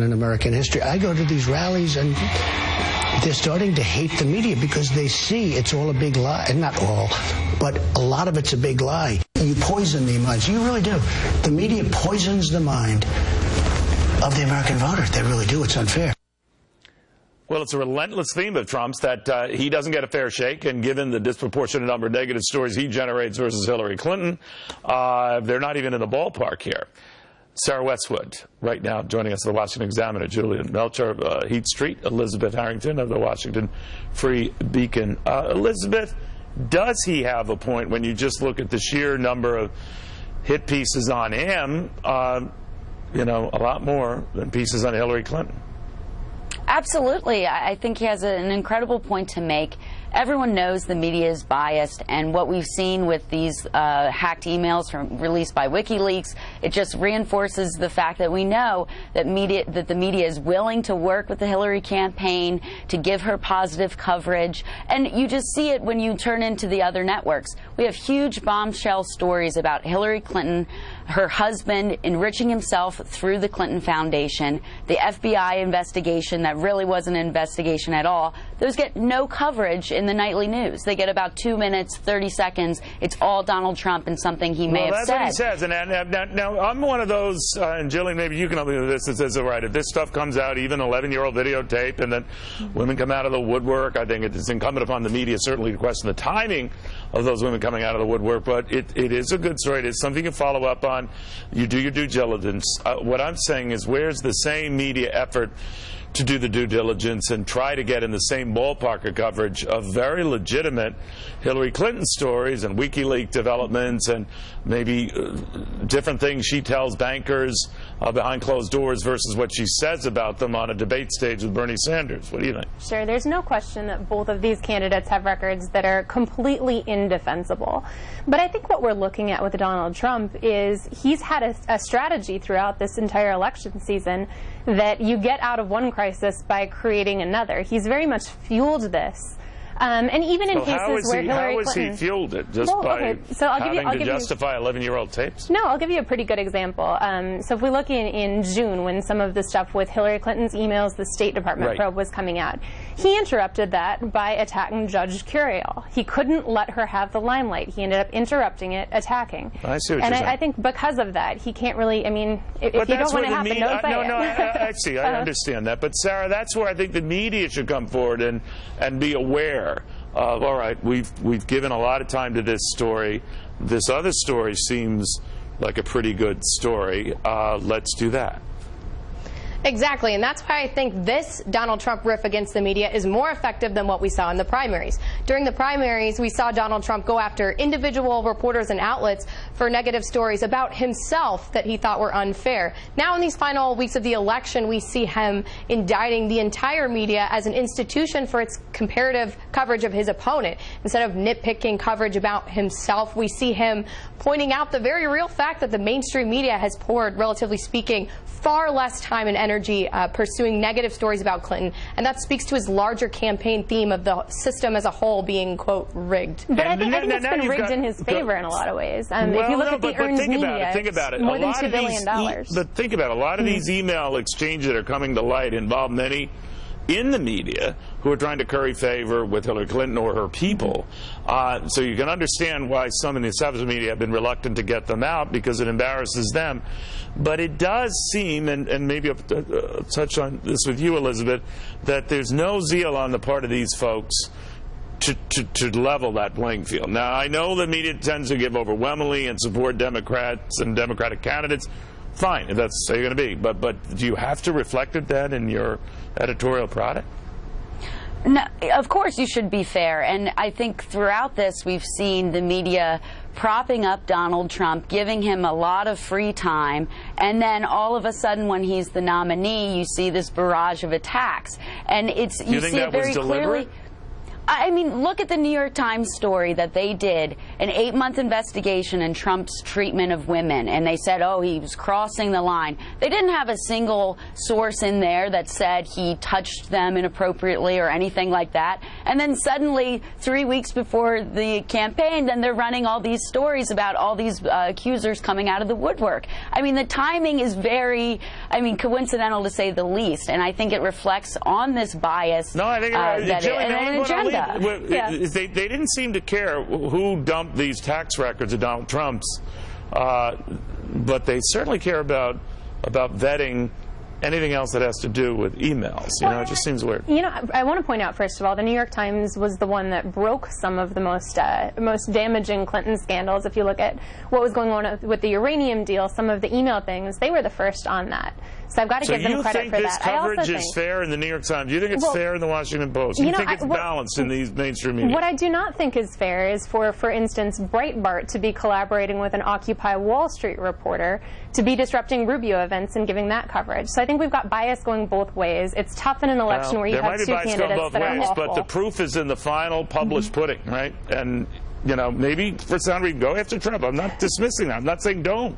in American history. I go to these rallies and they're starting to hate the media because they see it's all a big lie. Not all, but a lot of it's a big lie. You poison the minds. You really do. The media poisons the mind of the American voter. They really do. It's unfair. Well, it's a relentless theme of Trump's that he doesn't get a fair shake, and given the disproportionate number of negative stories he generates versus Hillary Clinton, they're not even in the ballpark here. Sarah Westwood, right now, joining us at the Washington Examiner. Julian Melcher of Heat Street. Elizabeth Harrington of the Washington Free Beacon. Elizabeth, does he have a point when you just look at the sheer number of hit pieces on him, you know, a lot more than pieces on Hillary Clinton? Absolutely. I think he has an incredible point to make. Everyone knows the media is biased, and what we've seen with these hacked emails released by WikiLeaks, it just reinforces the fact that we know that the media is willing to work with the Hillary campaign to give her positive coverage, and you just see it when you turn into the other networks. We have huge bombshell stories about Hillary Clinton, her husband enriching himself through the Clinton Foundation, the FBI investigation that really wasn't an investigation at all. Those get no coverage in the nightly news. They get about 2 minutes, 30 seconds. It's all Donald Trump and something he may have said. Well, that's what he says. And now, I'm one of those, and Jillian, maybe you can help me with this, that says, all right, if this stuff comes out, even 11-year-old videotape, and then women come out of the woodwork, I think it's incumbent upon the media certainly to question the timing of those women coming out of the woodwork. But it is a good story. It is something you follow up on. You do your due diligence. What I'm saying is, where's the same media effort to do the due diligence and try to get in the same ballpark of coverage of very legitimate Hillary Clinton stories and WikiLeaks developments and maybe different things she tells bankers behind closed doors versus what she says about them on a debate stage with Bernie Sanders? What do you think? Sure. There's no question that both of these candidates have records that are completely indefensible. But I think what we're looking at with Donald Trump is he's had a strategy throughout this entire election season that you get out of one crisis by creating another. He's very much fueled this. And even in cases where Hillary Clinton... How has he fueled it? Just by having to justify 11-year-old tapes? No, I'll give you a pretty good example. So if we look in June, when some of the stuff with Hillary Clinton's emails, the State Department probe was coming out, he interrupted that by attacking Judge Curiel. He couldn't let her have the limelight. He ended up interrupting it, attacking. I see what you're saying. I think because of that, he can't really, I mean, if you don't want to happen, don't say it. No, I see. I understand that. But, Sarah, that's where I think the media should come forward and be aware of, all right, we've given a lot of time to this story. This other story seems like a pretty good story. Let's do that. Exactly, and that's why I think this Donald Trump riff against the media is more effective than what we saw in the primaries. During the primaries, we saw Donald Trump go after individual reporters and outlets for negative stories about himself that he thought were unfair. Now, in these final weeks of the election, we see him indicting the entire media as an institution for its comparative coverage of his opponent. Instead of nitpicking coverage about himself, we see him pointing out the very real fact that the mainstream media has poured, relatively speaking, far less time and energy pursuing negative stories about Clinton, and that speaks to his larger campaign theme of the system as a whole being, quote, rigged. But I think it's been rigged in his favor in a lot of ways. If you look at the earned media, it's more than $2 billion. But think about it. A lot of these email exchanges that are coming to light involve many in the media who are trying to curry favor with Hillary Clinton or her people. So you can understand why some in the establishment media have been reluctant to get them out, because it embarrasses them. But it does seem, and maybe I'll touch on this with you, Elizabeth, that there's no zeal on the part of these folks to level that playing field. Now, I know the media tends to give overwhelmingly and support Democrats and Democratic candidates. Fine, if that's how you're going to be. But do you have to reflect that in your editorial product? No, of course you should be fair. And I think throughout this we've seen the media propping up Donald Trump, giving him a lot of free time, and then all of a sudden when he's the nominee, you see this barrage of attacks. And you see it very clearly. I mean, look at the New York Times story that they did, an 8-month investigation in Trump's treatment of women, and they said, oh, he was crossing the line. They didn't have a single source in there that said he touched them inappropriately or anything like that. And then suddenly, 3 weeks before the campaign, then they're running all these stories about all these accusers coming out of the woodwork. I mean, the timing is very, coincidental to say the least, and I think it reflects on this bias. No, I think an agenda. They didn't seem to care who dumped these tax records of Donald Trump's, but they certainly care about vetting anything else that has to do with emails. You know, it just seems weird. You know, I want to point out, first of all, the New York Times was the one that broke some of the most damaging Clinton scandals. If you look at what was going on with the uranium deal, some of the email things, they were the first on that. So I've got to give them credit for that. So you think this coverage is fair in the New York Times? Do you think it's fair in the Washington Post? Do you think it's balanced in these mainstream media? What I do not think is fair is for instance, Breitbart to be collaborating with an Occupy Wall Street reporter to be disrupting Rubio events and giving that coverage. So I think we've got bias going both ways. It's tough in an election where you have two candidates that are awful. But the proof is in the final published pudding, right? And, you know, maybe for some reason go after Trump. I'm not dismissing that. I'm not saying don't.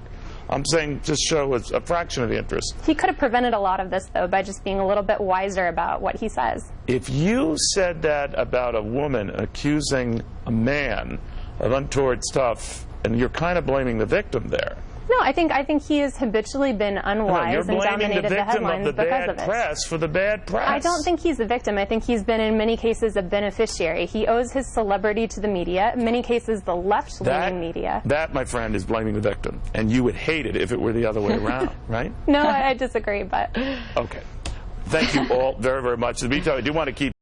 I'm saying just show a fraction of the interest. He could have prevented a lot of this, though, by just being a little bit wiser about what he says. If you said that about a woman accusing a man of untoward stuff, and you're kind of blaming the victim there. No, I think he has habitually been unwise and dominated the headlines because of it. You're blaming the victim of the bad press for the bad press. I don't think he's a victim. I think he's been, in many cases, a beneficiary. He owes his celebrity to the media, in many cases the left-leaning media. That, my friend, is blaming the victim. And you would hate it if it were the other way around, right? No, I disagree, but... Okay. Thank you all very, very much. In the meantime, I do want to keep